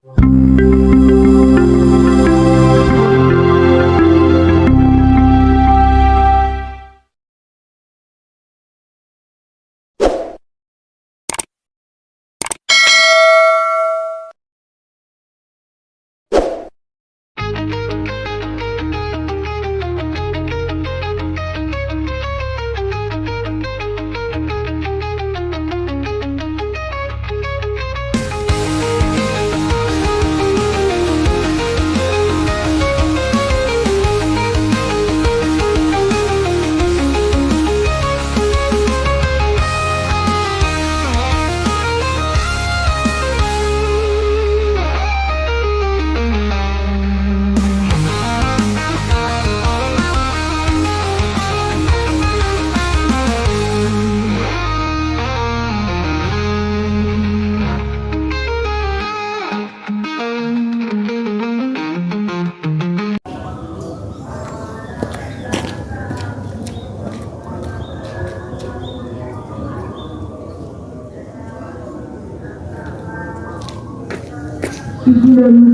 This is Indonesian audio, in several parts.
Dalam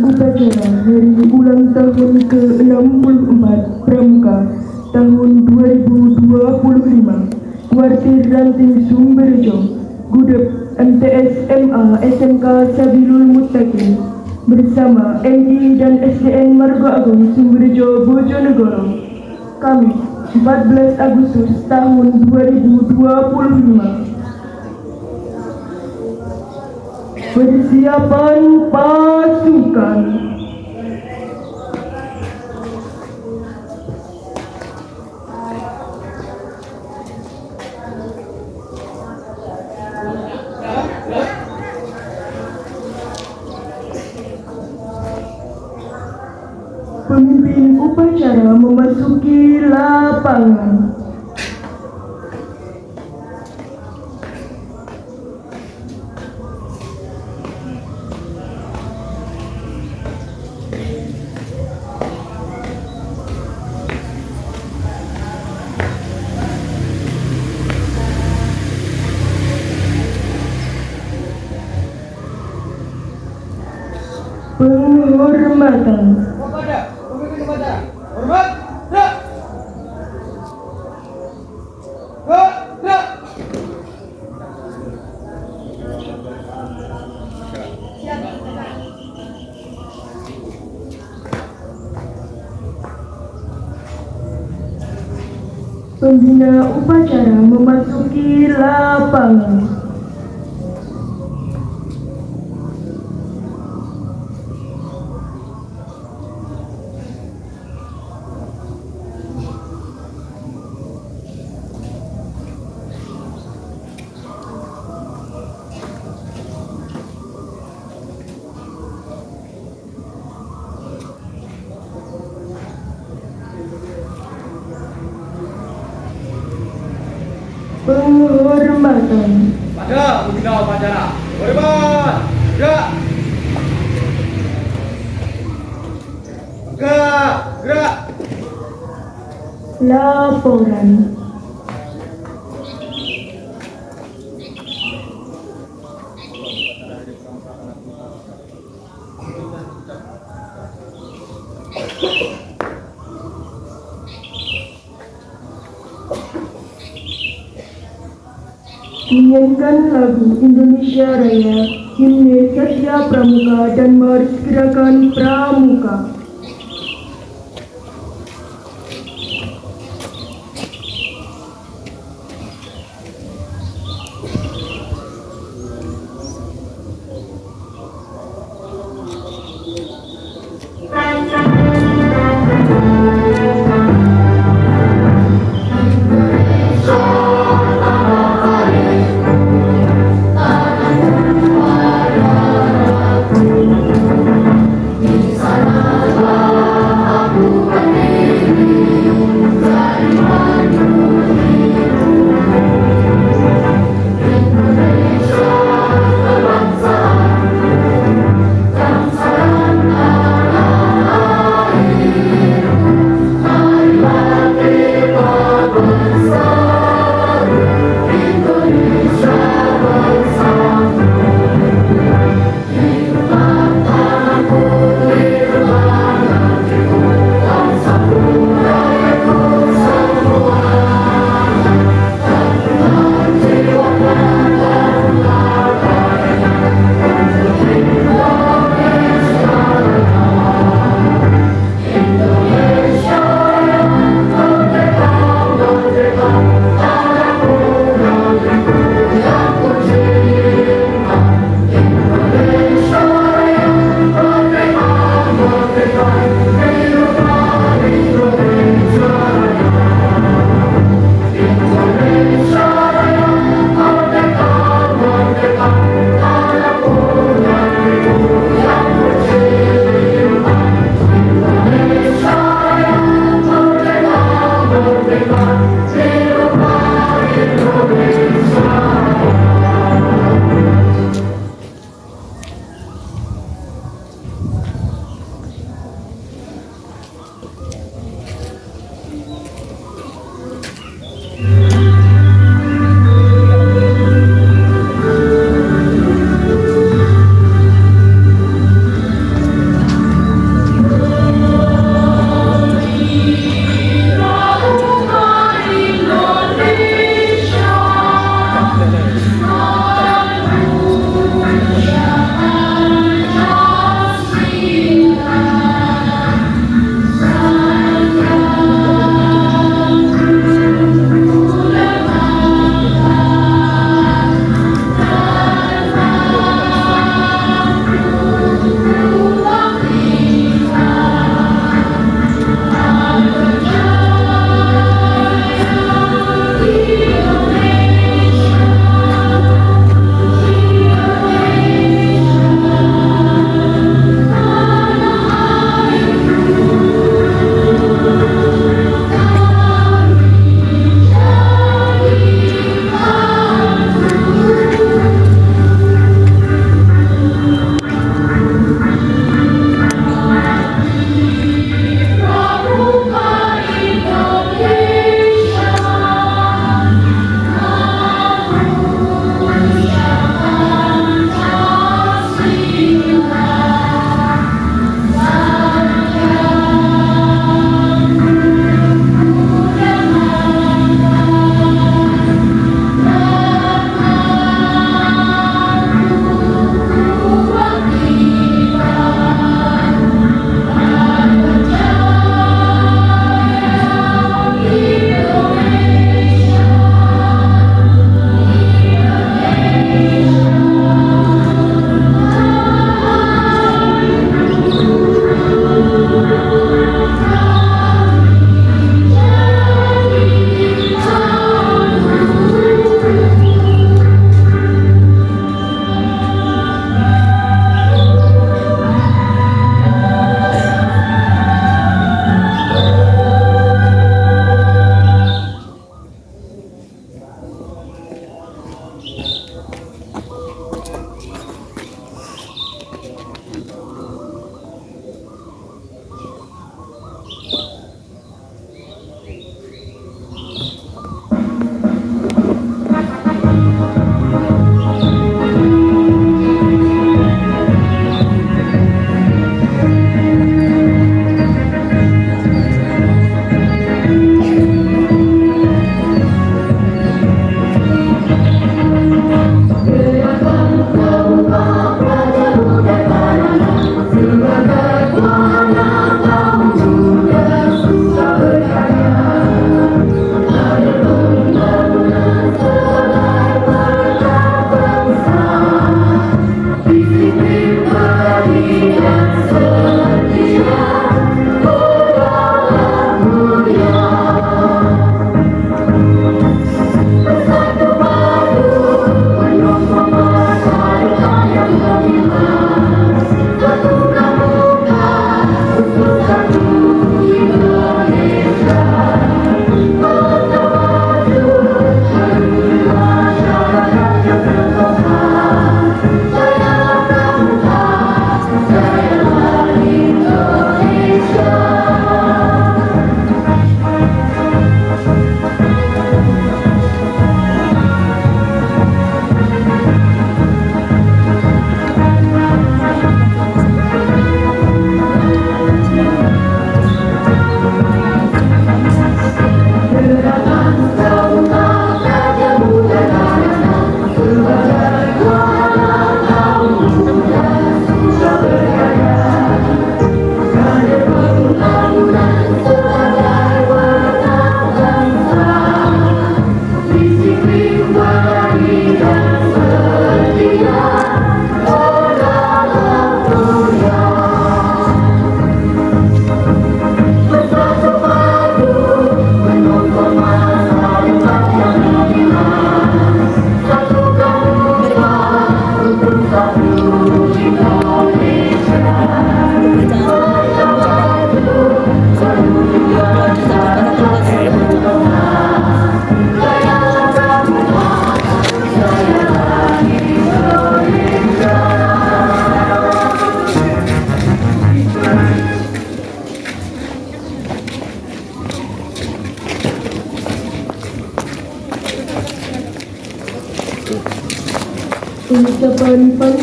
upacara hari ulang tahun ke-64 Pramuka tahun 2025 Kuartir Ranting Sumberjo Gudeg MTS MA SMK Sabilul Muttaqin bersama MI dan SDN Margo Agung Sumberjo Bojonegoro Kamis 14 Agustus tahun 2025. Persiapan pasukan. Pemimpin upacara memasuki lapangan. Penghormatan. Kepada hormat, gerak. Gerak. Pembina upacara memasuki lapangan. Penghormatan. Pada pembina upacara, hormat, gerak. Gerak. Laporan. Menyanyikan lagu Indonesia Raya, himne Satya Pramuka dan Mars Gerakan Pramuka. Sana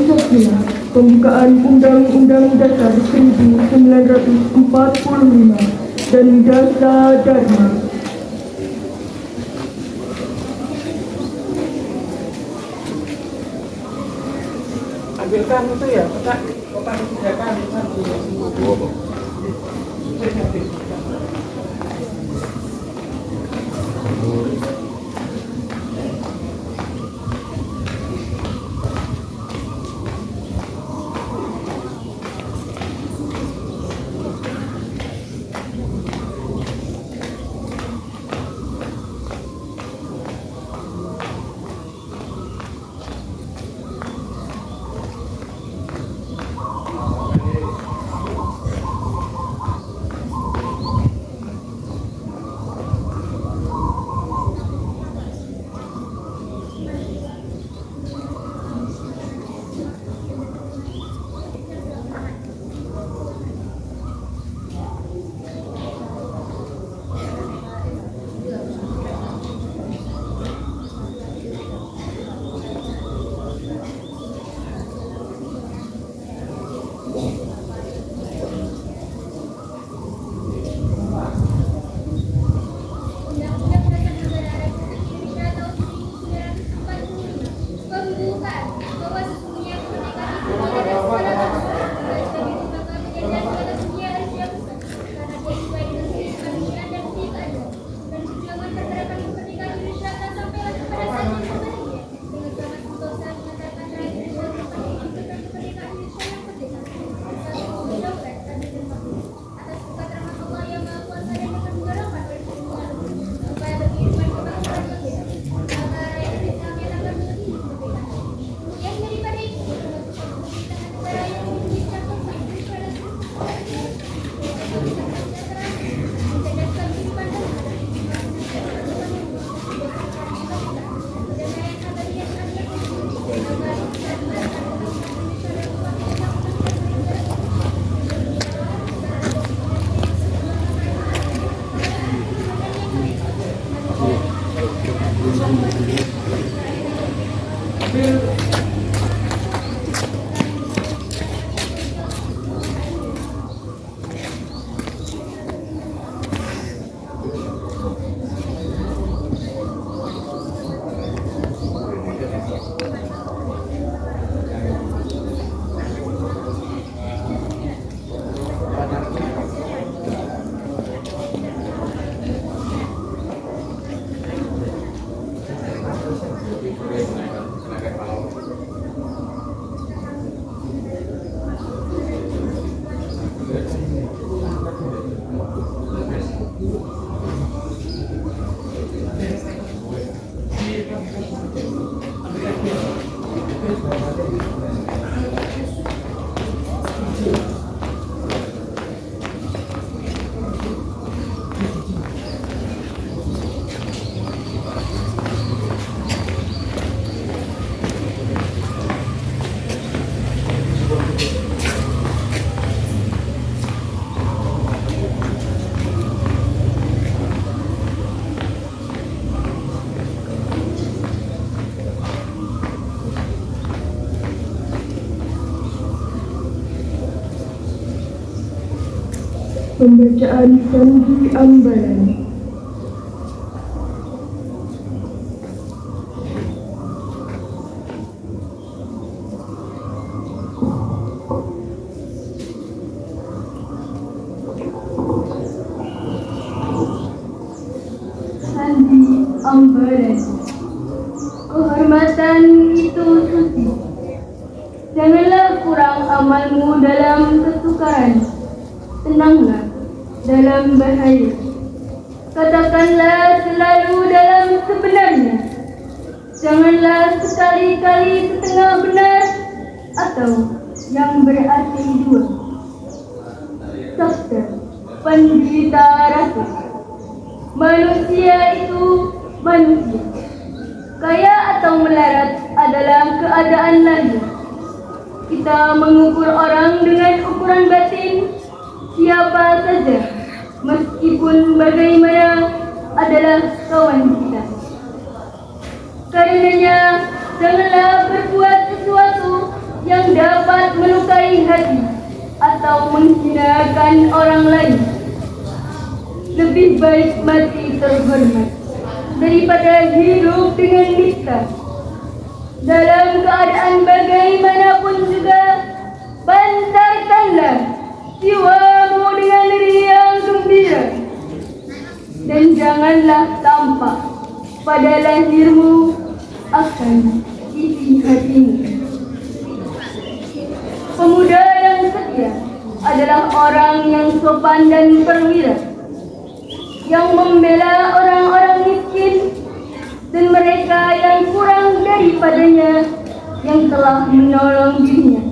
Pancasila, pembukaan Undang-Undang Dasar 1945 dan Dasar Dharma. Ambilkan itu ya, kotak disediakan nanti. Pembacaan Sandi Ambalan. Sandi Ambalan. Kehormatan itu suci. Janganlah kurang amalmu dalam kesukaran. Tenanglah dalam bahaya. Katakanlah selalu dalam sebenarnya. Janganlah sekali-kali setengah benar atau yang berarti dua. Sabda penderita rasa. Manusia itu manusia. Kaya atau melarat adalah keadaan lazim. Kita mengukur orang dengan ukuran batin. Siapa saja, meskipun bagaimana, adalah kawan kita. Karenanya, janganlah berbuat sesuatu yang dapat melukai hati atau menghinakan orang lain. Lebih baik mati terhormat daripada hidup dengan nista. Dalam keadaan bagaimanapun juga, bantarkanlah jiwamu dengan riang gembira, dan janganlah tampak pada lahirmu akan isi hatimu. Pemuda yang setia adalah orang yang sopan dan perwira, yang membela orang-orang miskin dan mereka yang kurang daripadanya yang telah menolong dirinya.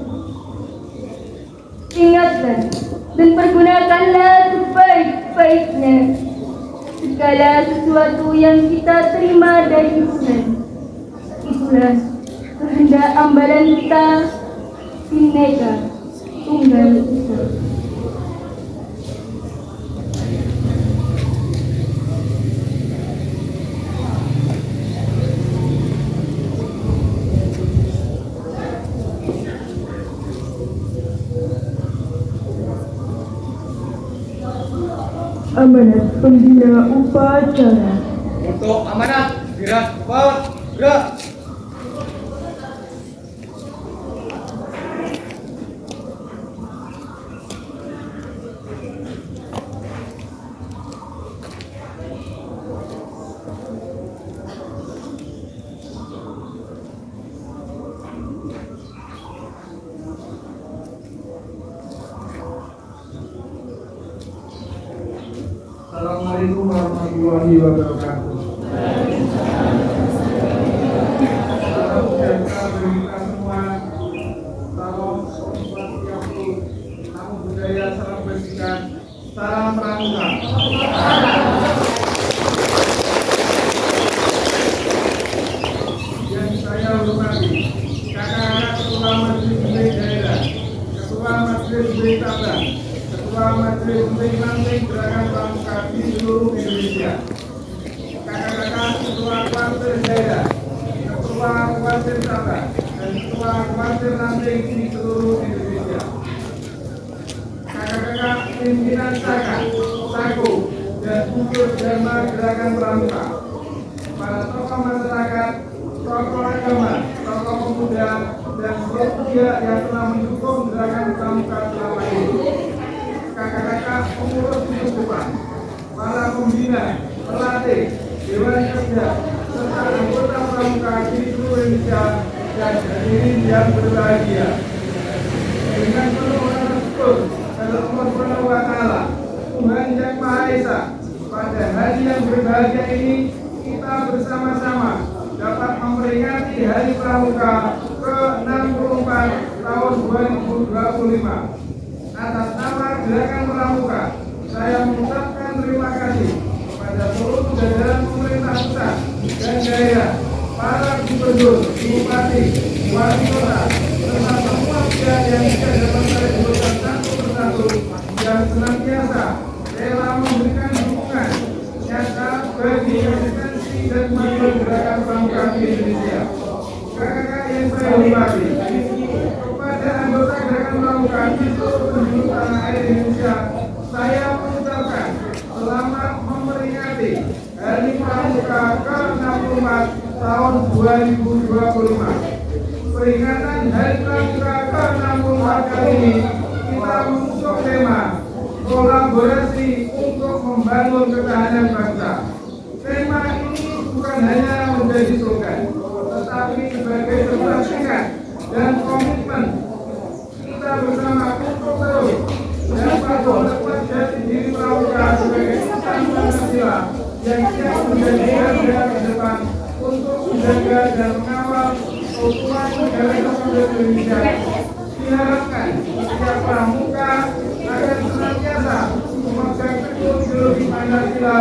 Ingatlah dan pergunakanlah sebaik-baiknya segala sesuatu yang kita terima dari Tuhan. Itulah kehendak ambalan kita, Bhinneka Tunggal Ika. Amanat pembina upacara. Untuk amanat gerak bergerak. Assalamualaikum warahmatullahi wabarakatuh. Salam sejahtera bagi kita semua. Salam swastiastu, namo buddhaya, salam kebajikan, salam pramuka. Yang saya hormati kakak-kakak ketua majelis Bidai daerah, ketua majelis Bidai cabang, ketua majelis Bidai Manting Gerakan Pramuka di seluruh Indonesia, kakak-kakak ketua kuartir daerah, ketua kuartir cabang, dan ketua kuartir Manting di seluruh Indonesia, kakak-kakak pimpinan Saka, Saku, dan Bungkus Dharma Gerakan Pramuka, para tokoh masyarakat, tokoh agama, tokoh pemuda, dan seluruh pihak yang telah mendukung Gerakan Pramuka selama ini, kakak-kakak pengurus kehidupan, para pembina, pelatih, dewan kerja, serta anggota pramuka di seluruh Indonesia dan hadirin yang berbahagia. Dengan penuh bersyukur kepada Allah Subhanahu wa Ta'ala, Tuhan Yang Maha Esa, pada hari yang berbahagia ini kita bersama-sama dapat memperingati Hari Pramuka ke-64 tahun 2025. Atas nama Gerakan Pramuka, saya mengucapkan terima kasih kepada seluruh jajaran pemerintah pusat dan daerah, para gubernur, bupati, wali kota, serta semua pihak yang tidak dapat saya sebutkan satu persatu yang senantiasa rela memberikan dukungan nyata bagi eksistensi dan kemajuan Gerakan Pramuka di Indonesia. Kakak-kakak yang saya hormati, kepada anggota Gerakan Pramuka di seluruh penjuru tanah air Indonesia, saya mengucapkan selamat memperingati Hari Pramuka ke-64 tahun 2025. Peringatan Hari Pramuka ke-64 kali ini kita mengusung tema kolaborasi untuk membangun ketahanan bangsa. Tema ini bukan hanya menjadi slogan, tetapi sebagai sebuah tekad dan komitmen kita bersama untuk terus dapat memperkuat jati diri pramuka sebagai insan Pancasila yang siap menjadi garda terdepan untuk menjaga dan mengawal keutuhan negara Republik Indonesia. Diharapkan setiap pramuka akan senantiasa memegang teguh ideologi Pancasila,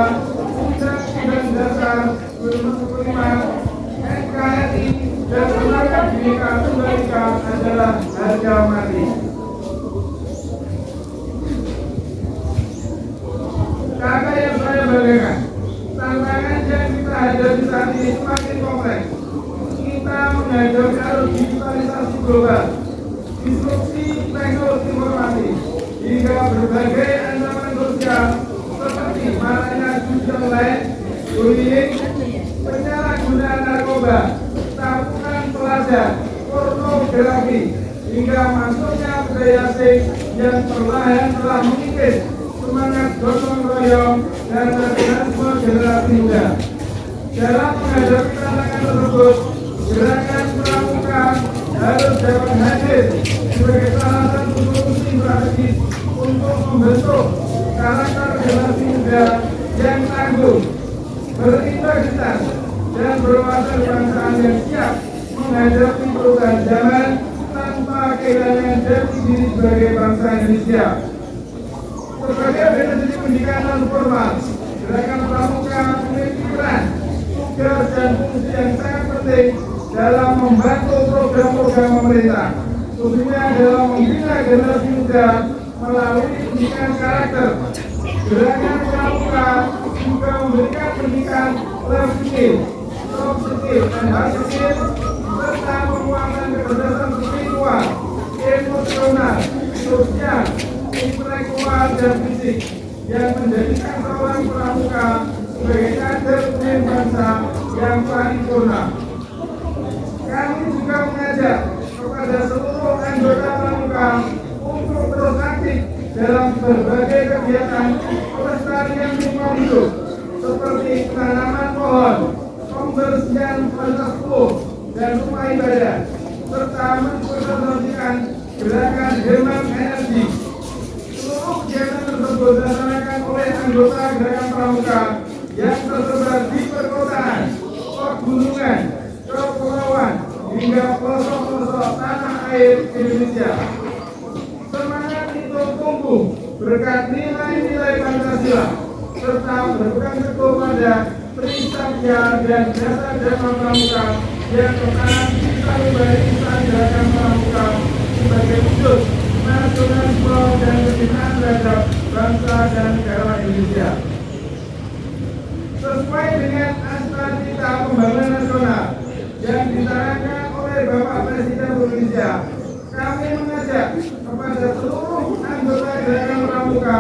Undang-Undang Dasar 45, NKRI, dan semangat Bhinneka Tunggal Ika adalah harga mati. Kakak yang saya banggakan, tantangan yang kita hadapi saat ini semakin kompleks. Kita menghadapi arus digitalisasi global disrupsi teknologi informasi, hingga berbagai ancaman sosial seperti maraknya judi online, bullying, penyalahgunaan narkoba, tabungan pelajar, pornografi, hingga masuknya budaya asing yang perlahan telah mengikis semangat gotong royong dan nasionalisme generasi muda. Dalam menghadapi tantangan tersebut, gerakan pramuka harus dapat hadir sebagai salah satu solusi strategis untuk membentuk karakter generasi muda yang tangguh, berintegritas, dan berwawasan kebangsaan yang siap menghadapi perubahan zaman tanpa kehilangan jati diri sebagai bangsa Indonesia. Sebagai organisasi pendidikan non formal, gerakan pramuka memiliki peran, tugas, dan fungsi yang sangat penting dalam membantu program-program pemerintah, khususnya dalam membina generasi muda melalui pendidikan karakter. Gerakan pramuka juga memberikan pendidikan life skill, soft skill, dan hard skill, serta penguatan kecerdasan spiritual, emosional, sosial, intelektual, dan fisik yang menjadikan seorang pramuka sebagai kader pemimpin bangsa yang paripurna. Kami juga mengajak kepada seluruh anggota pramuka untuk terus aktif dalam berbagai kegiatan pelestarian lingkungan hidup seperti penanaman pohon, pembersihan fasilitas umum dan rumah ibadah, serta mensosialisasikan gerakan hemat energi. Seluruh kegiatan tersebut dilaksanakan oleh anggota gerakan pramuka yang tersebar di perkotaan, pegunungan, kepulauan, hingga pelosok-pelosok tanah air Indonesia. Semangat itu tumbuh berkat nilai-nilai Pancasila serta berpegang teguh pada Trisakti dan jasa Dharma Pramuka yang tertanam di sanubari insan gerakan pramuka sebagai wujud nasionalisme dan kecintaan terhadap bangsa dan negara Indonesia. Sesuai dengan Cita Pembangunan Nasional yang dicanangkan oleh Bapak Presiden Indonesia, kami mengajak kepada seluruh anggota gerakan pramuka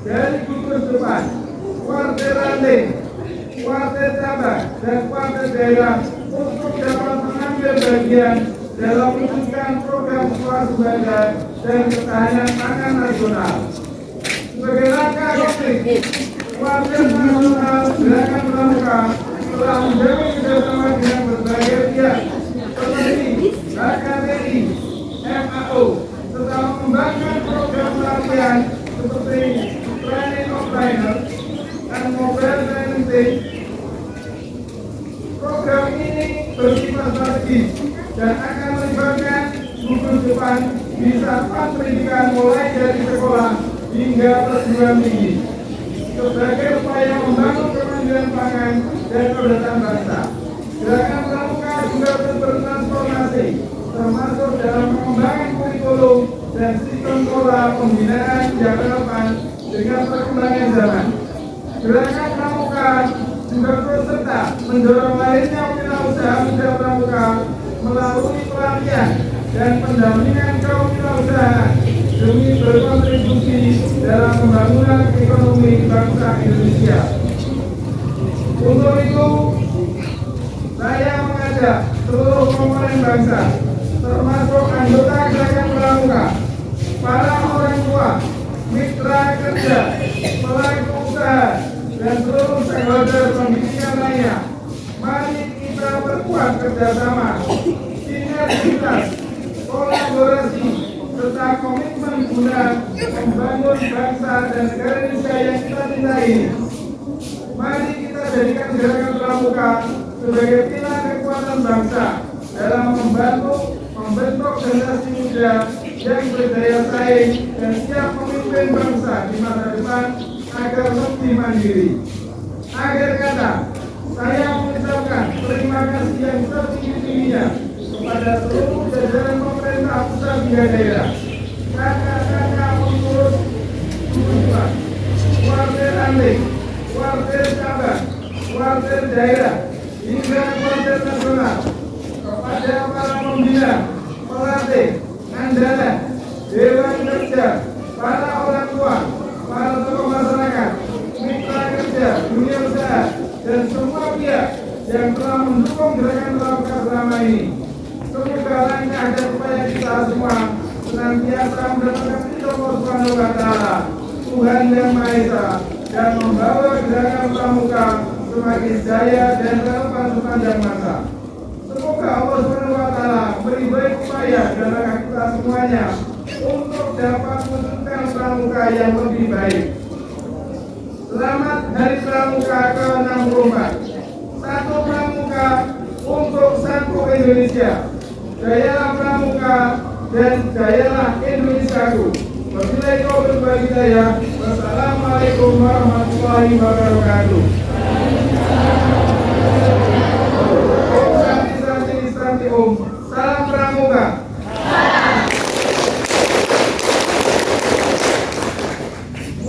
dari gugus depan, kuartir ranting, kuartir cabang, dan kuartir daerah untuk dapat mengambil bagian dalam mewujudkan program swasembada dan ketahanan pangan nasional. Sebagai langkah konkret, kuartir nasional gerakan pramuka telah menjalin kerjasama dengan berbagai pihak seperti HKBI, MAO, serta mengembangkan program pelatihan seperti training of trainers dan mobile training team. Program ini bersifat strategis dan akan melibatkan gugus depan di satuan pendidikan mulai dari sekolah hingga perguruan tinggi sebagai upaya membangun kemandirian pangan dan kedaulatan bangsa. Gerakan pramuka juga terus bertransformasi, termasuk dalam pengembangan kurikulum dan sistem pola pembinaan yang relevan dengan perkembangan zaman. Gerakan pramuka juga terus serta mendorong lahirnya wirausaha muda pramuka melalui pelatihan dan pendampingan kewirausahaan demi berkontribusi dalam pembangunan ekonomi bangsa Indonesia. Untuk itu, saya mengajak seluruh komponen bangsa, termasuk anggota gerakan pramuka, para orang tua, mitra kerja, pelaku usaha, dan seluruh stakeholder pendidikan lainnya. Mari kita perkuat kerjasama, sinergitas, kolaborasi, serta komitmen guna membangun bangsa dan negara Indonesia yang kita cintai ini. Mari kita jadikan gerakan pramuka sebagai pilar kekuatan bangsa dalam membentuk generasi muda yang berdaya saing dan siap memimpin bangsa di masa depan agar lebih mandiri. Akhir kata, saya mengucapkan terima kasih yang setinggi-tingginya kepada seluruh jajaran pemerintah pusat hingga daerah, kakak-kakak pengurus gugus, kuartir ranting, kuartir cabang, kuartir daerah, hingga kuartir nasional, kepada para pembina, pelatih, Mandala, Dewan Kerja, para orang tua, para tokoh masyarakat, mitra kerja, dunia usaha, dan semua pihak yang telah mendukung gerakan pramuka selama ini. Semoga langkah dan upaya kita semua senantiasa mendapatkan ridho Allah Subhanahu wa Ta'ala, Tuhan yang Maha Esa, dan membawa gerakan pramuka semakin jaya dan relevan sepanjang masa. Semoga Allah Subhanahu wa Ta'ala beri baik upaya dan langkah kita semuanya untuk dapat mewujudkan pramuka yang lebih baik. Selamat Hari Pramuka ke-64. Satu pramuka untuk satu Indonesia. Jayalah pramuka dan jayalah Indonesiaku. Wabillahi taufiq wal hidayah. Wassalamualaikum warahmatullahi wabarakatuh. Om Santi Santi Santi Om. Salam pramuka.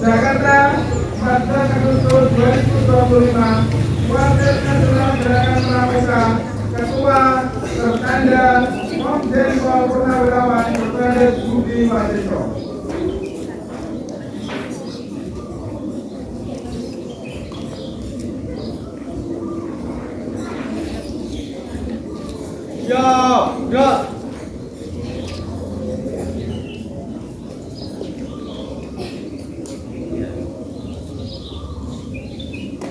Jakarta, 14 Agustus 2025. Wakil Nasional Gerakan Pramuka, Ketua Tertanda Komjen Pol Purnawirawan Dr. Budi Waseso. Ya, gerak.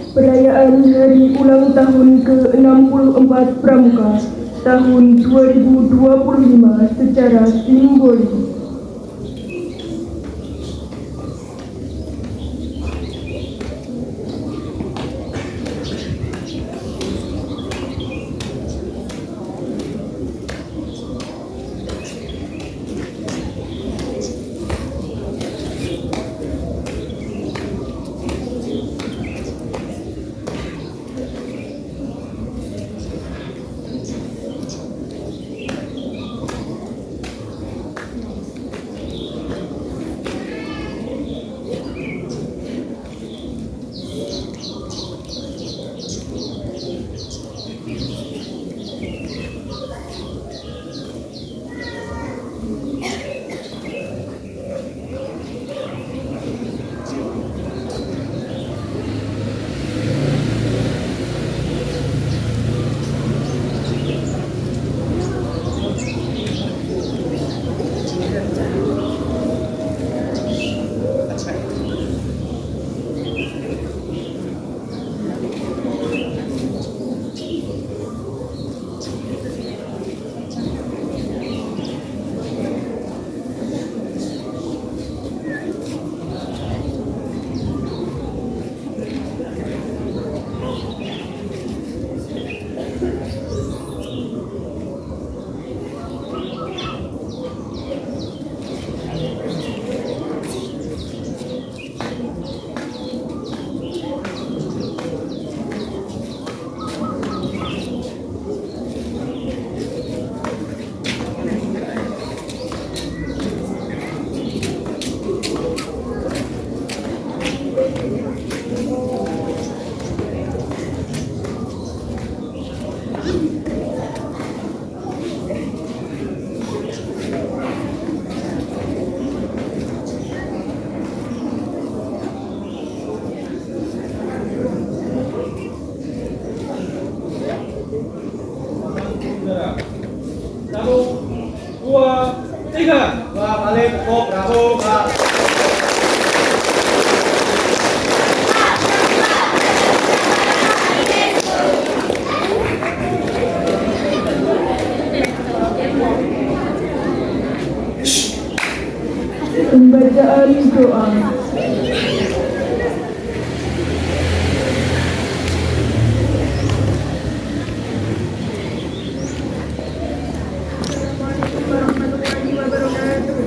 Perayaan Hari Ulang Tahun ke-64 Pramuka tahun 2025 secara simbolis. Satu, dua, tiga. Dua kali pukul pramuka. Pembacaan doa. Warahmatullahi wabarakatuh.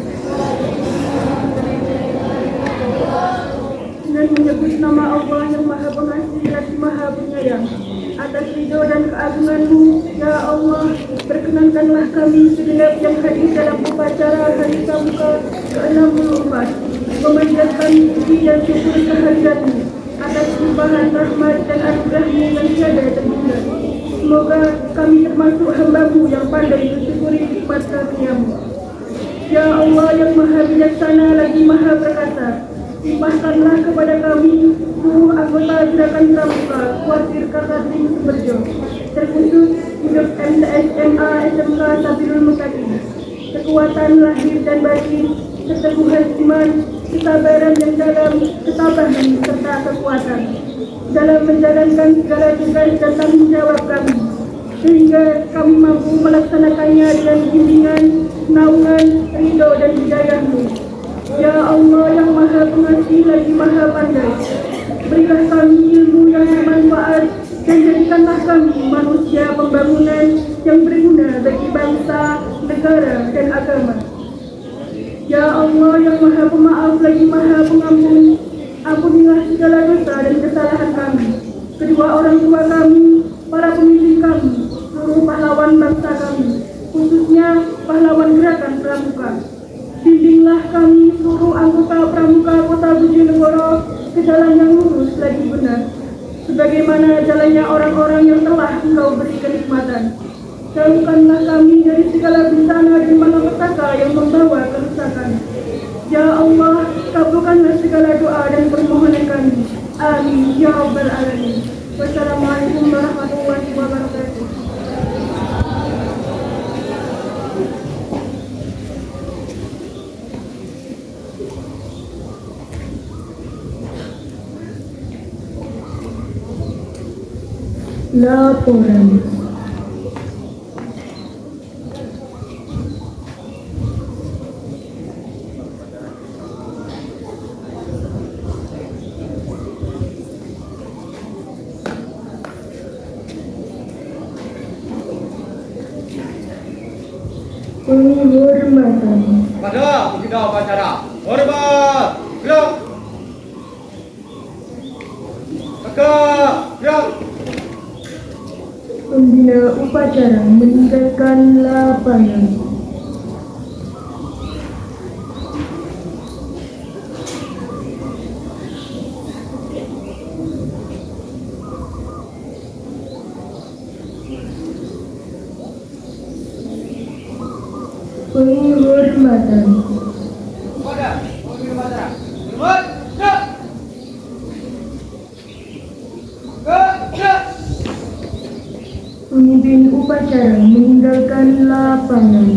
Dengan menyebut nama Allah yang Maha Pengasih lagi Maha Penyayang, atas ridho dan keagungan-Mu, ya Allah, perkenankanlah kami segenap yang hadir dalam upacara Hari Pramuka ke-64 memanjatkan puji dan syukur kehadiran-Mu atas limpahan rahmat dan anugerah-Mu yang tiada terhingga. Semoga kami termasuk hamba-Mu yang pandai bersyukuri nikmat karunia-Mu. Ya Allah yang maha bijaksana lagi maha perkasa, limpahkanlah kepada kami seluruh anggota gerakan pramuka Kuartir Kartini Sumberjo, terkhusus hidup MTS MA SMK Sabilul Mustaqim, kekuatan lahir dan batin, keteguhan iman, kesabaran yang dalam, ketabahan serta kekuatan dalam menjalankan segala tugas dan tanggung jawab kami, sehingga kami mampu melaksanakannya dengan bimbingan, naungan, ridho dan hidayah-Mu. Ya Allah yang maha pengerti lagi maha pandai, berilah kami ilmu yang bermanfaat dan jadikanlah kami manusia pembangunan yang berguna bagi bangsa, negara dan agama. Ya Allah yang maha pemaaf lagi maha pengampun, ampunilah segala dosa dan kesalahan kami, kedua orang tua kami, para pemimpin kami, seluruh pahlawan bangsa kami, khususnya pahlawan gerakan pramuka. Bimbinglah kami seluruh anggota pramuka Kota Bojonegoro ke jalan yang lurus lagi benar, sebagaimana jalannya orang-orang yang telah Engkau beri kenikmatan. Jauhkanlah kami dari segala bencana dan malapetaka yang membawa kerusakan. Ya Allah, kabulkanlah segala doa dan permohonan kami. Amin ya rabbal alamin. Wassalamualaikum warahmatullahi wabarakatuh. Laporan. Penghormatan. Pada agenda upacara. Hormat. Gerak. Tegak. Gerak. Pembina upacara meninggalkan lapangan. Penghormatan. Pada pemimpin upacara. Hormat. Gerak. Gerak. Pemimpin upacara meninggalkan lapangan.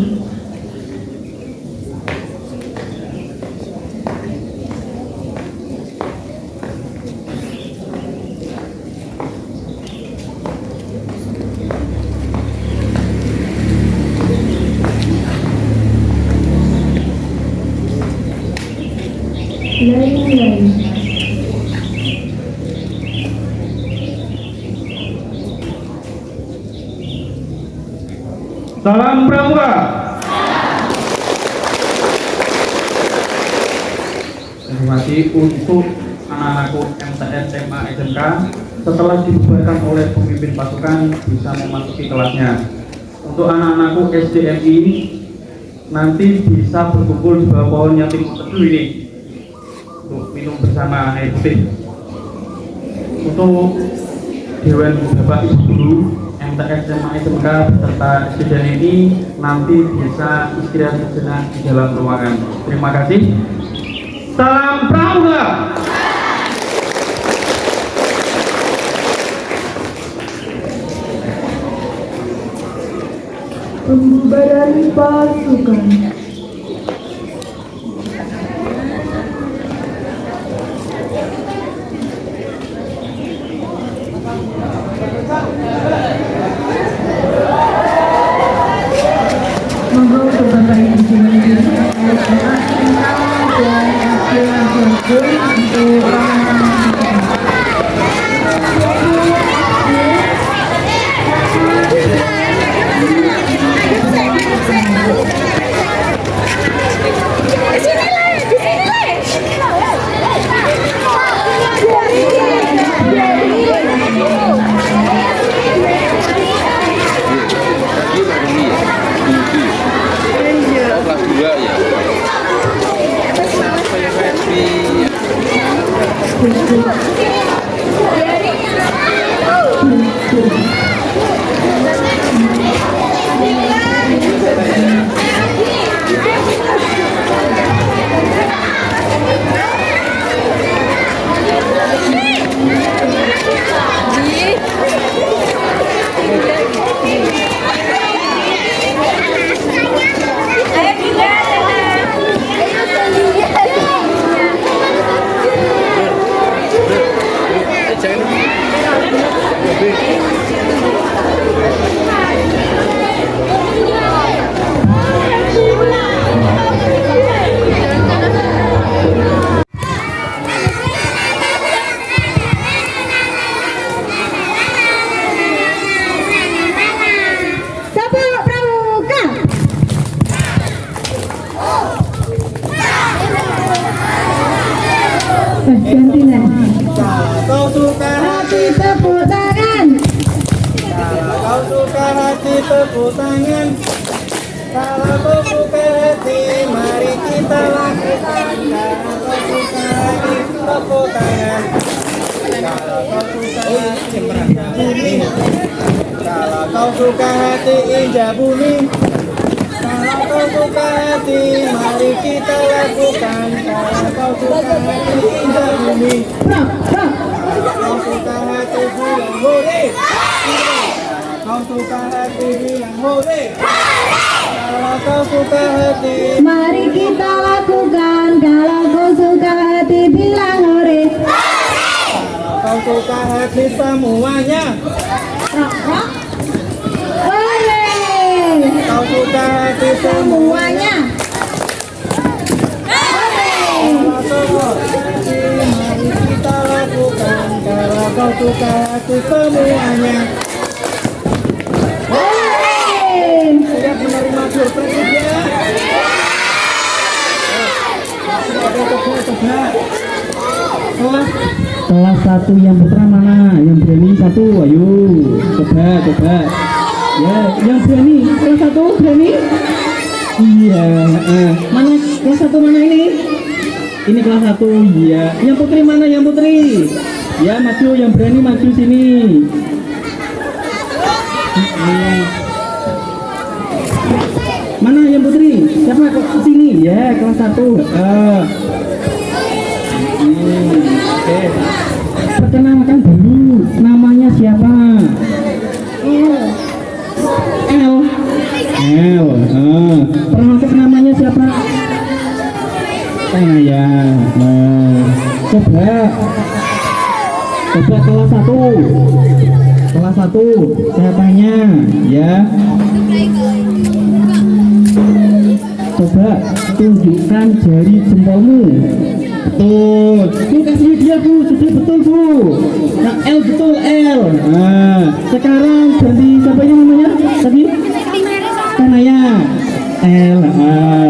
Lain-lain. Salam pramuka. Informasi untuk anak-anakku MTS SMA SMK setelah dibubarkan oleh pemimpin pasukan bisa memasuki kelasnya. Untuk anak-anakku SDMI nanti bisa berkumpul di bawah pohon yatim teduh ini untuk minum bersama air putih. Untuk Dewan Bapak Ibu Guru MTS SMA SMK beserta SDMI nanti bisa istirahat sejenak di dalam ruangan. Terima kasih. Salam pramuka. Pembubaran pasukan. Monggo Bapak Ibu sekalian, untuk kelas 2 ya. Saya happy. ganti nih. Kalau kau suka Hati tepuk tangan. Kalau kau suka hati tepuk tangan. Kalau kau suka hati mari kita lakukan. Kalau kau suka hati tepuk tangan. Kalau kau suka hati injak bumi. Kalau kau suka hati injak bumi. Kalau kau suka hati mari kita lakukan. Kalau kau suka hati injak bumi. Kalau kau suka hati bilang hore. Kalau kau suka hati bilang hore. Kalau kau suka hati. Mari kita lakukan. Kalau kau suka hati bilang hore. Kalau kau suka hati semuanya. Hore. Kau suka hati semuanya. Kalau kau suka hati mari kita lakukan. Kalau kau suka hati semuanya. Siap menerima surprise ya. Kelas 1 yang putra mana? Yang berani 1, ayo coba. Ya, yang berani kelas 1 berani? Iya, mana kelas 1 mana ini? Ini kelas 1, iya. Yang putri mana? Yang putri? Ya maju, yang berani maju sini. Mana yang putri? Siapa ke sini? Ya, kelas 1. Oke. Perkenalkan dulu, namanya siapa? L. Perkenalkan namanya siapa? Ya. Coba kelas 1. Kelas 1, saya tanya, ya. Coba tunjukkan jari jempolmu. Betul. Tuh kasih dia Bu, sudah betul Bu. Nah, L betul L. Nah, sekarang ganti siapa yang namanya tadi? Kanaya. L.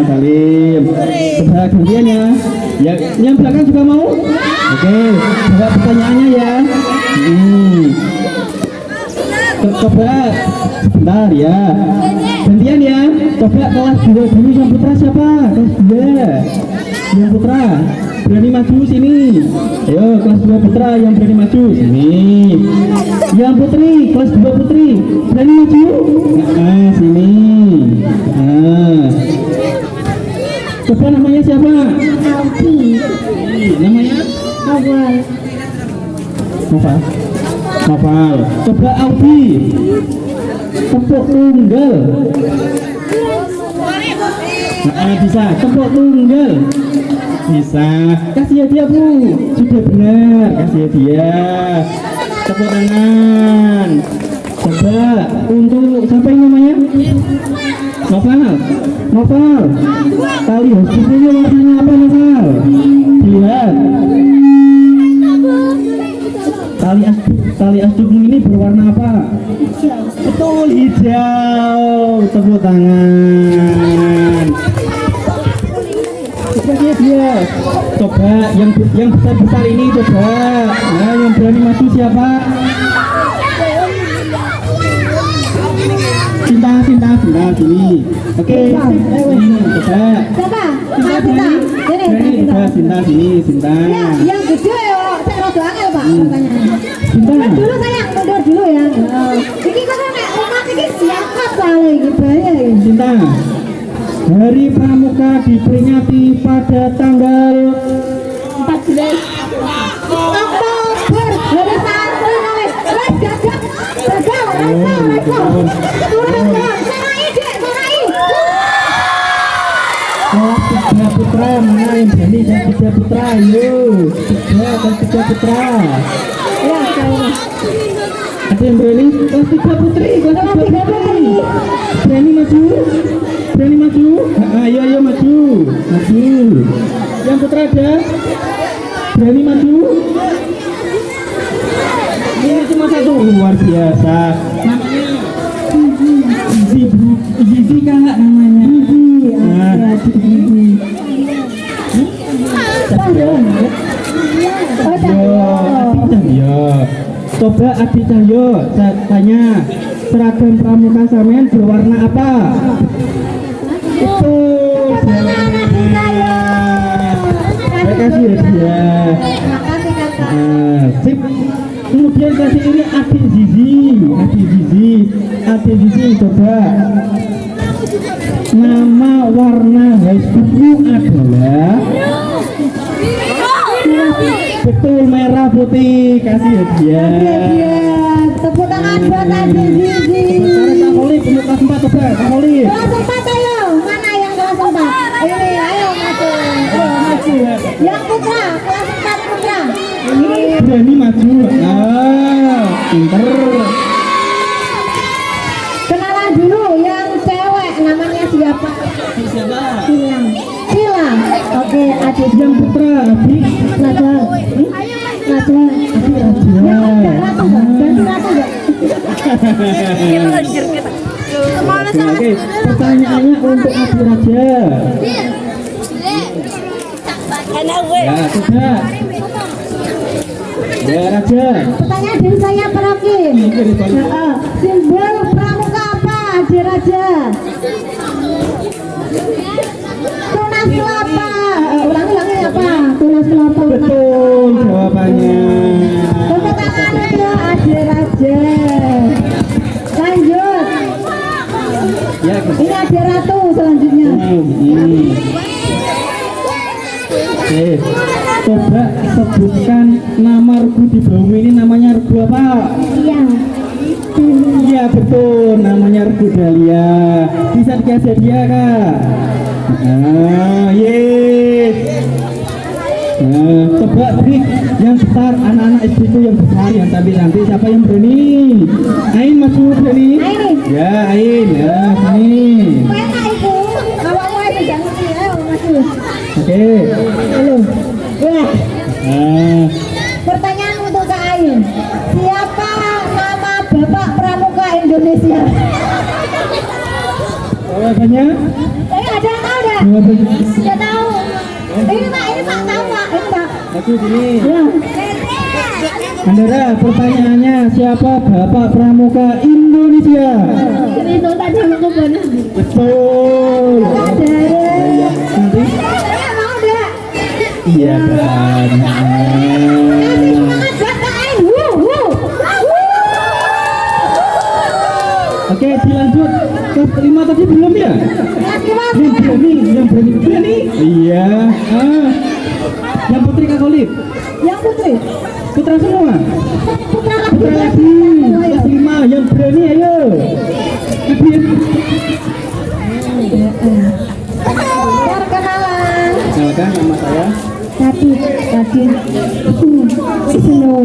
Salim. Coba gantiannya. Ya, yang belakang juga mau? Oke, coba pertanyaannya ya. Coba sebentar ya. Gantian ya. Coba kelas 2 dulu yang putra siapa? Kelas 2. Yang putra berani maju sini. Ayo kelas 2 putra yang berani maju sini. Yang putri kelas 2 putri berani maju. Sini. Coba namanya siapa? Alfi. Namanya? Awal. Noval. Coba Alfi. Tepuk tunggal. Bisa. Tepuk tunggal. Bisa. Kasih hadiah Bu. Sudah benar. Kasih hadiah. Tepuk tangan. Coba untuk siapa yang namanya? Noval. Tali hospitalnya warnanya apa Noval? Lihat. Tali asdukmu ini berwarna apa? Betul, hijau. Tepuk tangan. Coba dia. Coba yang besar ini coba. Nah, yang berani maju siapa? Cinta sini. Oke. Coba. Cinta sini. Yang gede ya, saya rada angel Pak pertanyaannya. Cinta. Dulu sayang, mundur dulu ya. Ini kok nek omah iki siapa soalnya iki bahaya ya. Cinta. Hari Pramuka diperingati pada tanggal 14 Oktober 2001 wis gagap. Turun. Sarai Dek, sarai. kelas 3 putra mana yang berani? Kelas 3 putra, ayo. Kelas 3 putra. Ya, saya. Ada yang berani? Kelas 3 putri. Kelas 3 putri. Berani maju? Ayo maju. Yang putra ada? Berani maju? Ini cuma satu. Luar biasa. Namanya Zizi Kak namanya. Iya. Coba Adi Cahyo, saya tanya, seragam pramuka sampean berwarna apa? Betul. Terima kasih ya. Makasih kakak. Sip. Kemudian kasih ini Adik Zizi coba. Nama warna hijabmu adalah betul merah putih. Kasih hadiah. Iya, tepuk tangan buat Adik Zizi. Kak Kholif, untuk kelas 4 coba, Kak Kholif. Kelas 4 ayo, mana yang kelas 4? Ini, ayo maju. Yang putra, kelas 4 putra. Ini. Berani maju. Pinter. Kenalan dulu yang cewek, namanya siapa? Siapa? Sila. Oke, Adik Yang putra, Abi. Raja. Raja. Ya, ada ratu enggak? Ganti ratu enggak? Oke, pertanyaannya untuk Abi Raja. Ya, coba. Ya, Raja. Pertanyaan dari saya Prakim. Simbol pramuka apa, Adik Raja? Tunas kelapa. Ulangi apa? Tunas kelapa. Betul jawabannya. Tepuk tangan untuk Adik Raja. Lanjut. Ya, Ini Adik Ratu selanjutnya. Oke, coba sebutkan nama regu di bawah ini, namanya regu apa? Iya. Iya betul, namanya regu Dahlia. Bisa dikasih hadiah Kak? Yes. Coba beri yang besar, anak-anak SD itu yang besar, yang cantik-cantik. Siapa yang berani? Ain masuk berani? Ain. Ya Ain, ya sini. Mana itu? Awakmu aja jangan ngerti. Ayo maju. Oke. Halo. Ya. Nah, lain. Siapa nama Bapak Pramuka Indonesia? Jawabannya? Ada yang tahu dah? Jawabannya. Tidak tahu. Ini Pak tahu Pak. Ini Pak. Aku gini. Ya. Andara, pertanyaannya siapa Bapak Pramuka Indonesia? Ini Sultan Hamengkubuwono. Betul. Ada. Nanti? Saya mau enggak? Iya kan. Kasih semangat buat Kak Ain. Oke, dilanjut. Kelas 5 tadi belum ya? Yang berani. Iya. Yang putri Kak Kholif. Yang putri. Putra semua. Putra Putra lagi. Kelas 5 yang berani ayo. Hadir. Perkenalan. Kenalkan nama saya. Tadi. Wisnu.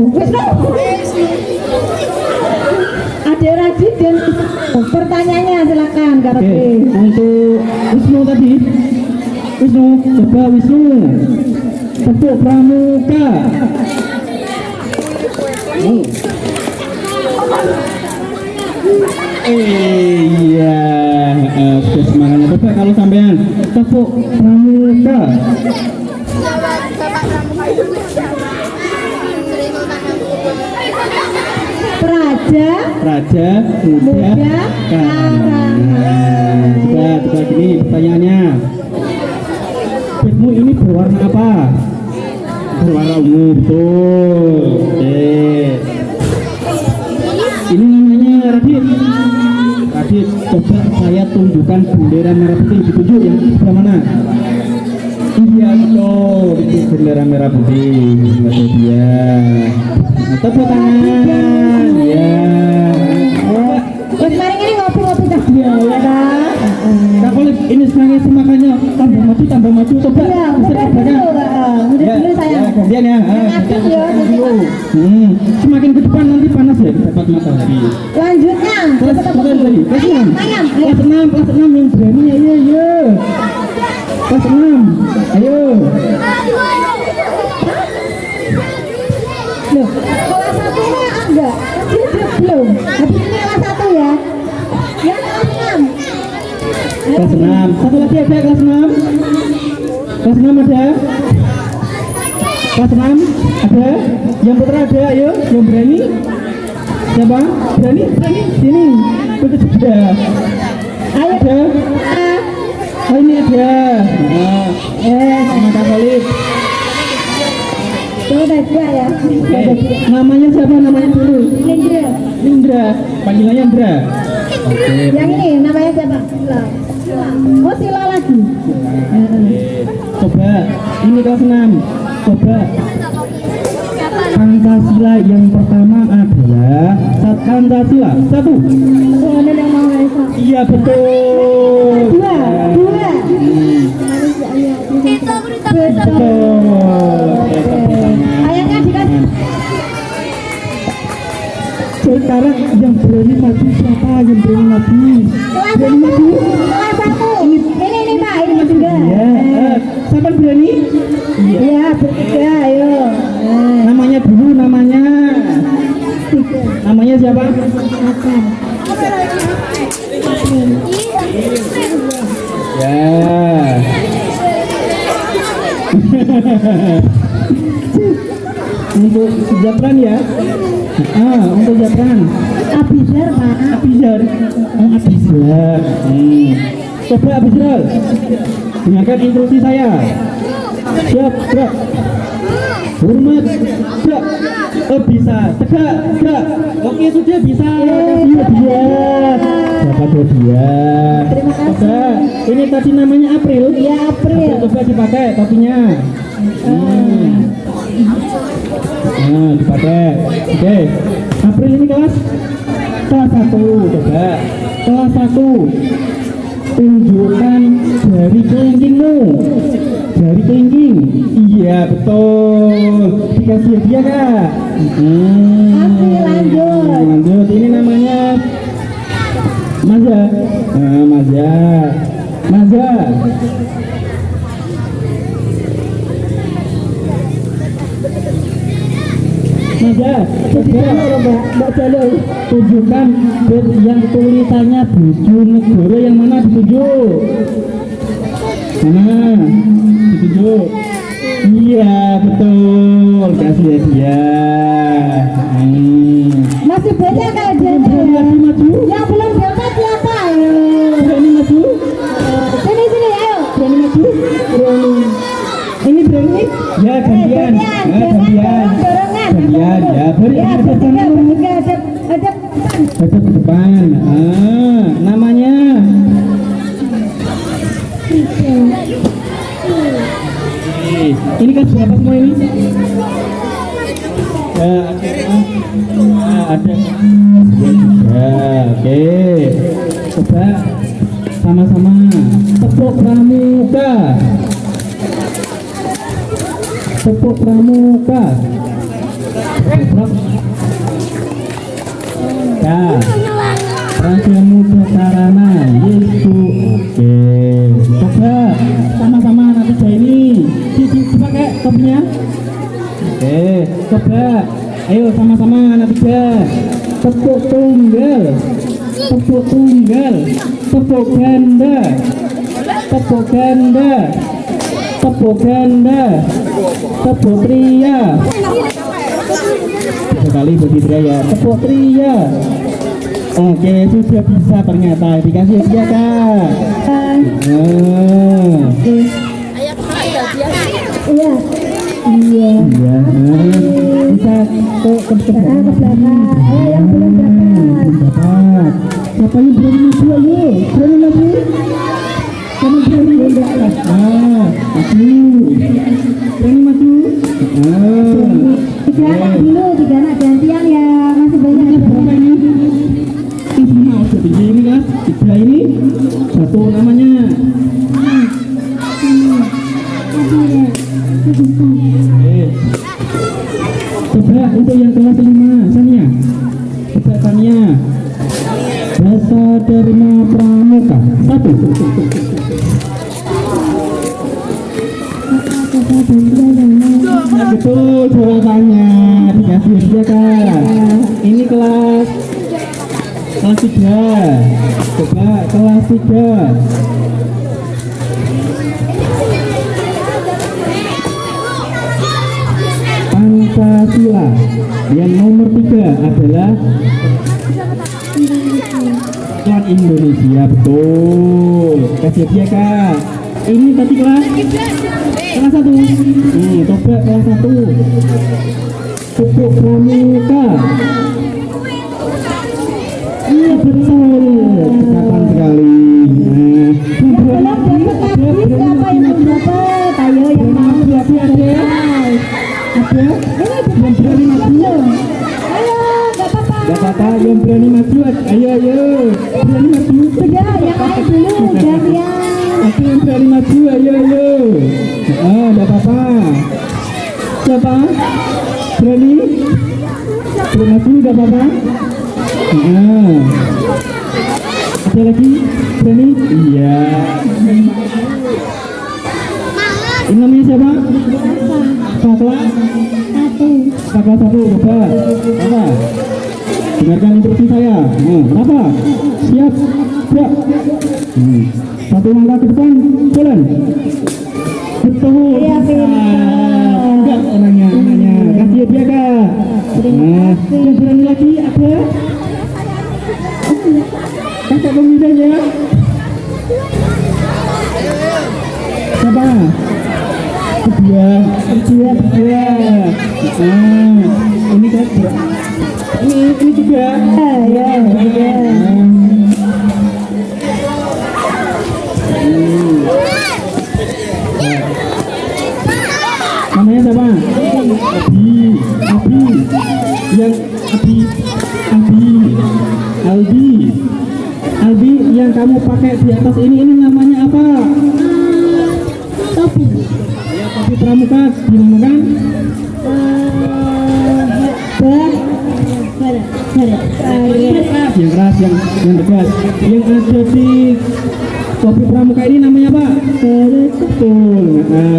Adik Radit dan pertanyaannya silakan Kak Oke, Radit. untuk Wisnu tadi. Wisnu, coba Wisnu. Bentuk pramuka. Iya, sudah semangatnya. Coba kalau sampean tepuk pramuka. Raja Muda Karangan. Coba gini pertanyaannya. Bedmu ini berwarna apa? Berwarna ungu, betul. Oke. Ini namanya Radit. Radit, coba saya tunjukkan bendera merah putih. Ditunjuk yang sebelah mana? Iya betul, itu bendera merah putih. Betul dia. Tepuk tangan. Ya. Wes mari ini ngopi-ngopi dah. Ya, ya kan. Kak Kholif, ini semakannya tambah maju coba. Iya, Bisa mudah dibaca. dulu, mudah dulu saya. Ya, gantian ya. Aktif ya, dulu. Semakin ke depan nanti panas ya dapat matahari. Lanjutnya. Kelas berapa tadi? Kelas 6. Ayam. Kelas 6 yang berani ayo. Kelas 6. Ayo. Loh, kelas 1 enggak? Belum. Habis ini kelas 1 ya. Yang kelas 6. Kelas 6. Satu lagi ada kelas 6. Kelas 6 ada. Kelas 6 ada? Yang putra ada? Ayo, yang berani? Siapa? Berani? Sini. Putra juga. Ayo ada? Oh ini ada. Sama Kak Khalid. Udah dua ya. Namanya siapa namanya dulu? Lindra. Panggilannya Indra. Oke. Yang ini namanya siapa? Sila. Oh Sila lagi. Coba, ini kelas 6. Coba. Pancasila yang pertama adalah Pancasila. 1. Oh ada yang mau Raisa. Iya betul. Dua. Betul. Ayatnya dikasih. Sekarang yang berani maju siapa? Yang berani maju? Kelas Berani maju? 1. Ini Pak, ini bertiga. Iya. Siapa berani? Iya, bertiga, ayo. Namanya dulu namanya. Namanya siapa? Akan. Ya. Untuk Japran ya. Untuk Japran. Abizar, Pak. Abizar. Abizar. Coba Abizar. Dengarkan instruksi saya. Siap, gerak. Hormat, gerak. Bisa, tegak, gerak. Oke, sudah bisa. Kasih hadiah. Dapat hadiah. Coba, ini tadi namanya April. Ya, April. Coba dipakai topinya. Nah, dipakai. Oke. April ini kelas 1. Coba. Kelas 1. Tunjukkan jari kelingkingmu. Jari kelingking. Iya, betul. Dikasih hadiah, Kak. Lanjut. Ini namanya Maza. Maza. Mbak Jalil, tunjukkan yang tulisannya Bojonegoro yang mana ditunjuk? Ditunjuk. Iya, betul. Kasih hadiah. Masih banyak Kak dia. Berani maju? Yang belum dapat siapa? Ayo. Berani maju? Sini, ayo. Berani maju? Berani. Ini berani? Ya, gantian. Gantian. Ya, beri ada sana. Ada ke depan. Namanya. Ini kan siapa semua ini? Ada. Oke. Coba sama-sama tepuk pramuka. Ya, Raja Muda Sarana Yesu. Oke, coba sama-sama nanti ini dipakai topinya. Oke, coba, ayo sama-sama nanti tepuk tunggal, tepuk ganda, tepuk tria. Sekali begitu ya, tepuk tria. Oke, sudah bisa ternyata. Dikasih hadiah, Kak. Iya. Bisa ke belakang. Yang belum dapat. Siapa yang berani maju? Ayo, berani maju. Kamu berani enggak? Berani maju. Tiga anak dulu, tiga anak gantian ya. Masih banyak. Berapa ini? Ini mau setinggi ini kan? 3 ini. 1 namanya. Coba untuk yang kelas 5, Sania. Coba Sania. Dasa Dharma Pramuka 1. Ya, betul jawabannya. Dikasih hadiah, Kak. Ini kelas 3. Coba kelas 3. Pancasila. Yang nomor 3 adalah Tuan Indonesia, betul. Kasih dia kak. Ini tadi kelas 1. Coba kelas 1. Pupuk pramuka. Iya betul. Cekatan sekali. Yang belum dapat siapa yang belum dapat? Ayo yang mau Ada ini yang berani maju. ayo nggak apa-apa. Gak apa-apa, yang berani maju. Ayo. Berani maju. Sudah yang lain dulu gantian. Aku yang berani maju, ayo. Gak apa-apa. Siapa? Berani? Berani maju, gak apa-apa. Ada lagi? Berani? Iya. Ini namanya siapa? Kakla? Kakla 1, coba. Apa? Dengarkan instruksi saya. Kenapa? Siap? Siap. Satu langkah ke depan, jalan. Betul. Iya, pintar. Enggak orangnya. Kasih dia kak. Yang berani lagi ada? Kakak pemudanya. Siapa? Kedua. Ini kan ini juga. Ya. Namanya siapa? Abi. Yang Albi yang kamu pakai di atas ini namanya apa? Topi. Ya, topi pramuka dinamakan yang keras, yang tegas. Yang ada di topi pramuka ini namanya apa? Baret. Betul.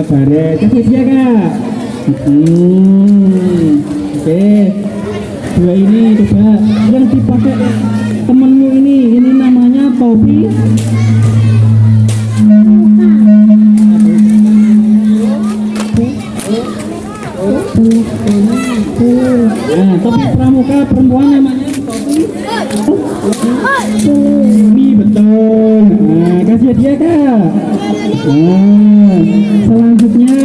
Baret. Kasih dia kak. Oke. Dua ini coba yang dipakai temenmu ini namanya topi topi pramuka perempuan namanya topi. Betul. Kasih dia kak. Selanjutnya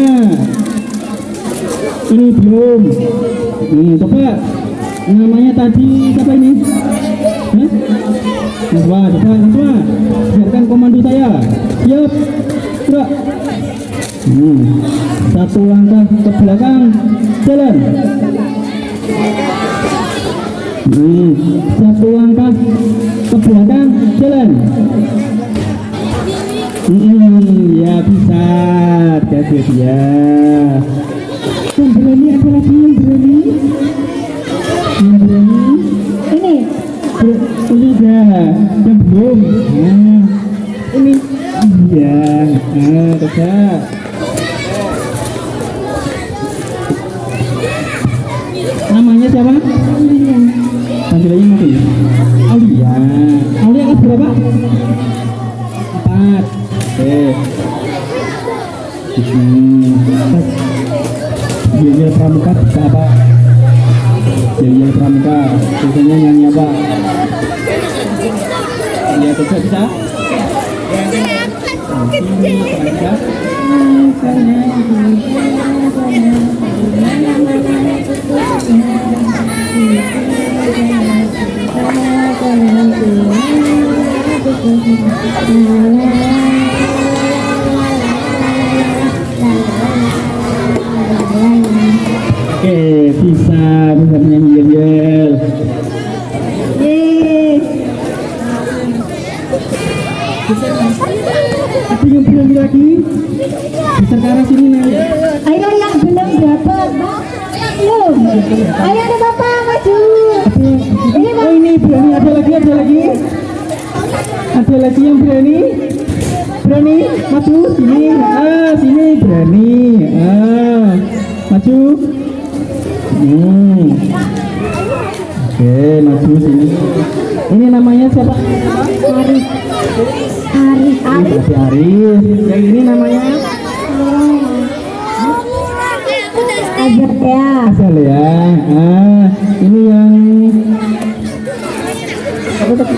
ini belum. Coba namanya tadi siapa ini? Coba. Biarkan komando saya. Siap. Gerak. Satu langkah ke belakang, jalan. Satu langkah ke belakang, jalan. Ya bisa. Kasih dia. Yang berani ada lagi yang berani. Ini Ini udah, yang belum. Ini iya. Tegak. Namanya siapa? Panggilannya mati. Aulia. Aulia kelas berapa? 4. Oke. Yel pramuka bisa apa? Yel pramuka biasanya nyanyi apa? Ya coba bisa. Oke, bisa menyanyi yel. Ada yang belum lagi? Bisa ke arah sini nih. ayo yang belum dapat. Belum. Ayo ada bapak maju. Ini Oh ini berani, ada lagi. Ada lagi yang berani. Berani, maju sini. Sini berani. Maju. Oke, maju sini. Ini namanya siapa? Arif. Arif. Yang ini namanya Azalea. Azalea. Ini yang apa tadi?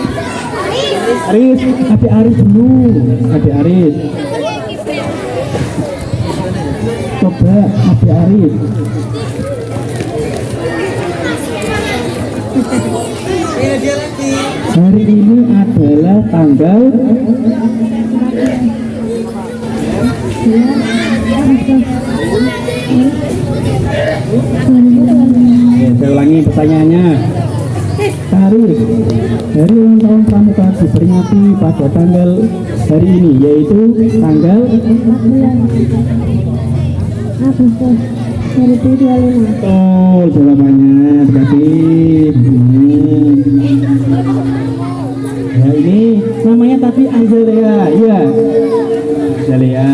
Aris, Adik Aris dulu, Adik Aris. Coba Adik Aris. Hari ini adalah tanggal saya ulangi pertanyaannya. Tarikh hari ulang tahun Pramuka diperingati pada tanggal hari ini, yaitu tanggal Agustus 2025. betul jawabannya. Terima Ya, ini namanya tadi Azalea, iya. Azalea.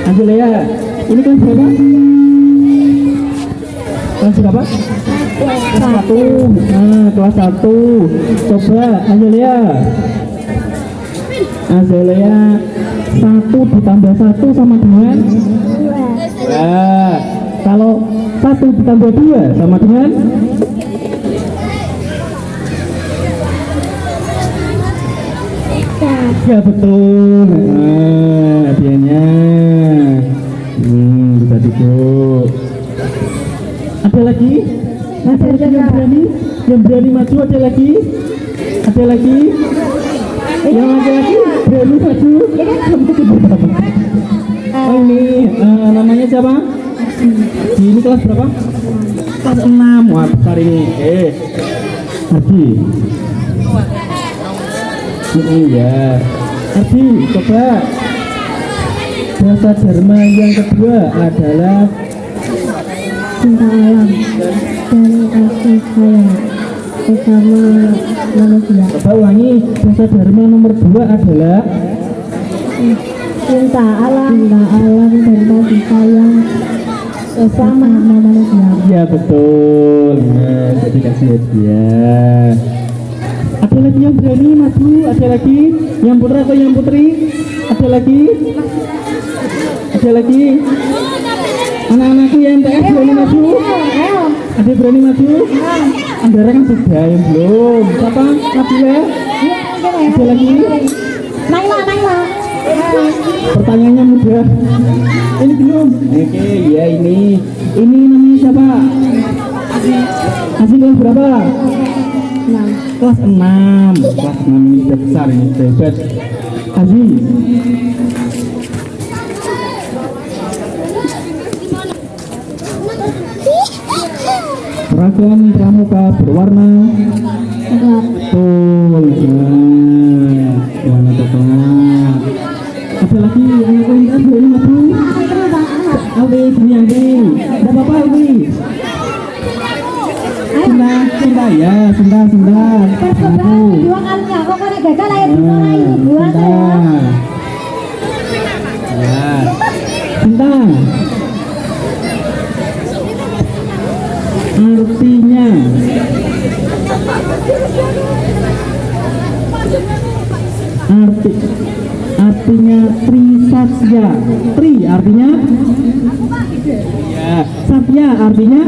Azalea, ini kelas berapa? Kelas berapa? Kelas 1. Kelas 1. Coba Azalea. Azalea 1 ditambah 1 sama dengan? Nah, kalau 1 ditambah 2 sama dengan? Ya betul. Hadiahnya bisa duduk. Ada lagi? Ada lagi yang berani? Yang berani maju ada lagi? Ada lagi? Yang ada lagi? Berani maju? Oh ini namanya siapa? Ini kelas berapa? Kelas 6. Wah besar ini. Ardi. Iya, Ardi, coba bahasa Jerman yang kedua adalah Cinta alam dan kasih sayang bersama manusia. Coba ulangi, bahasa Jerman nomor 2 adalah Cinta alam dan kasih sayang bersama manusia. iya betul. Nah, jadi kasih hadiah. Ada lagi yang berani maju? Ada lagi yang putra atau yang putri? Ada lagi? Ada lagi? Anak-anakku yang MTS berani maju? Ada berani maju? Andara kan sudah, yang belum. Siapa? Nabila? Ada lagi? Naila. Pertanyaannya mudah. Ini belum? Oke, ya ini. Ini namanya siapa? Asing kelas berapa? Kelas 6. Kelas 6 ini sudah besar, ini sudah hebat. Aziz. Seragam pramuka berwarna betul. Warna coklat. Ada lagi anak lintas berani maju? Aldi, sini Aldi. Ada apa Aldi? Sunda ya, Sunda. Aku. Dua kalinya, kok kali gagal lahir di sekolah ini dua saya. Ya, Sunda. Artinya Trisatya. Tri artinya ya, Satya artinya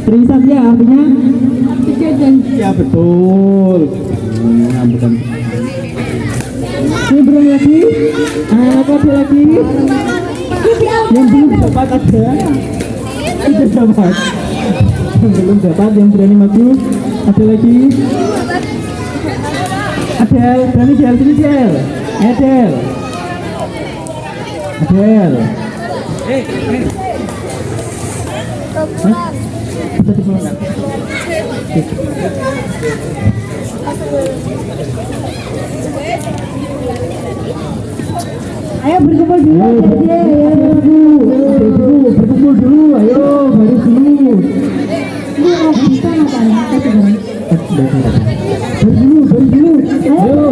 Trisatya artinya ya betul. Bukan. Ini berapa lagi? Apa ada lagi? Yang belum dapat ada? Sudah dapat. Yang belum dapat, yang berani maju. Ada lagi? Adel, berani Del, sini Del. Adel. Bisa dipulangkan. Ayo berkumpul dulu, berkumpul dulu, ayo baris dulu. Ini bisa makanya, Baris dulu, ayo.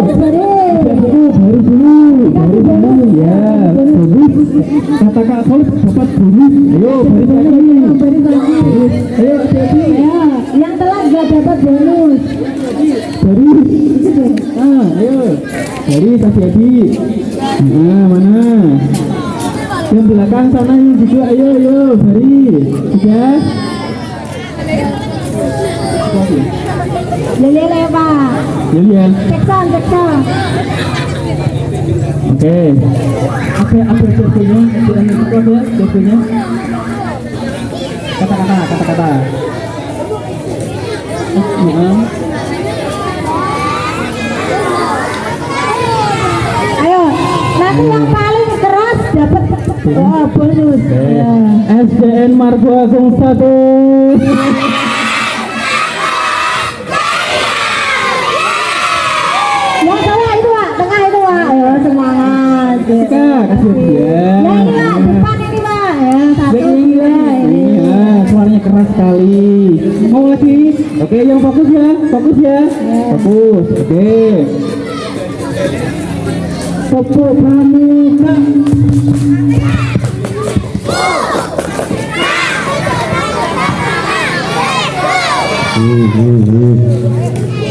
Baris dulu, ya. Kata Kak Solid dapat baris. Ayo baris lagi. Ayo, yang telat nggak dapat bonus. Dari, ayo, dari kasih Edi. Nah, mana? Yang belakang sana yang juga, ayo, dari, tiga. Lele Pak. Lilian. Cekson. Oke. Apa CP-nya? CP-nya? Kata-kata. Ayo, nanti yang paling keras dapat bonus. Ya. SDN Margo Agung 1. Yang bawah itu Pak, tengah itu Pak. Ayo semangat. Kita kasih dia. Yang ini Pak, depan ini Pak. Ya, satu. Ini ya, suaranya keras sekali. Mau lagi? Oke, yang fokus ya. Fokus. Oke. Tepuk pramuka.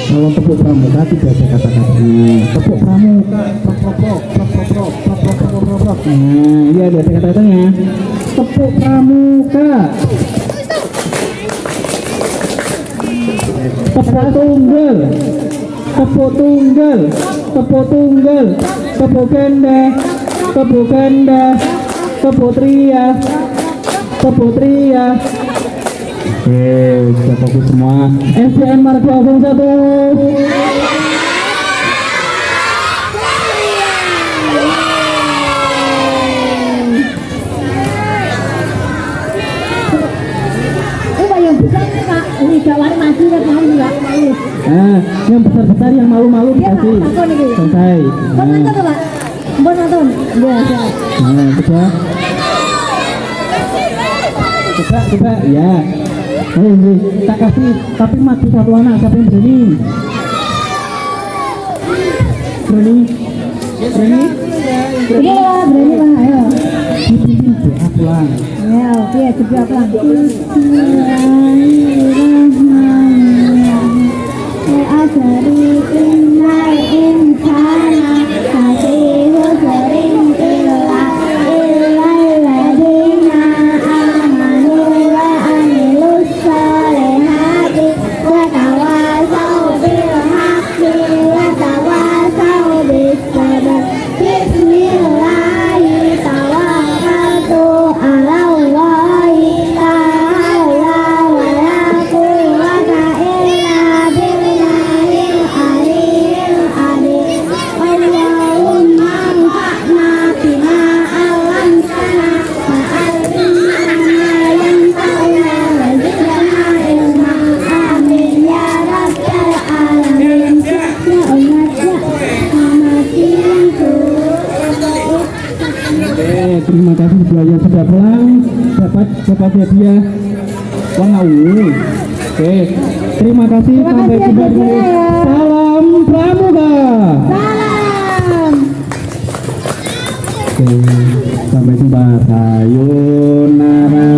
Kalau tepuk pramuka tidak ada kata-kata. Tepuk pramuka, prok. Nah, iya ada kata-katanya. Tepuk pramuka. Tepuk tunggal. Tepuk ganda. Tepuk tria. Oke, kita fokus semua. SDN Margo Agung 1. Yang besar ini Pak, ini jawabannya maju ya mau juga. Yang besar-besar yang malu-malu Iya, dikasih. Pak, takut ini. Selesai. Bon nonton tuh Pak. Bon nonton. Iya, siap. Coba. Ya. Ini tak kasih, tapi mati satu anak. Siapa yang berani? Berani? Ini lah, berani Pak, ayo. Dipimpin doa pulang. Ya, oke, coba pelan. Terima kasih berdua yang sudah pulang dapat hadiah warna ungu. Oke, terima kasih sampai jumpa di Salam Pramuka. Salam. Oke, sampai jumpa. Sayonara,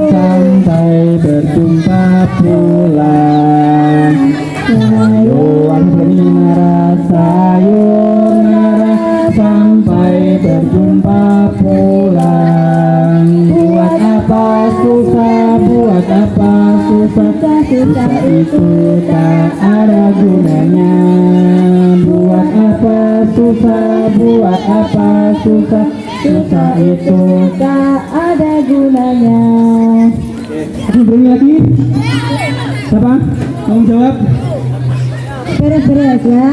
sampai berjumpa pulang. Sayonara, sampai berjumpa pulang. Buat apa susah, susah itu tak ada gunanya. Buat apa susah, susah itu tak ada gunanya. Berani lagi? Siapa? Tanggung jawab. Beres-beres ya.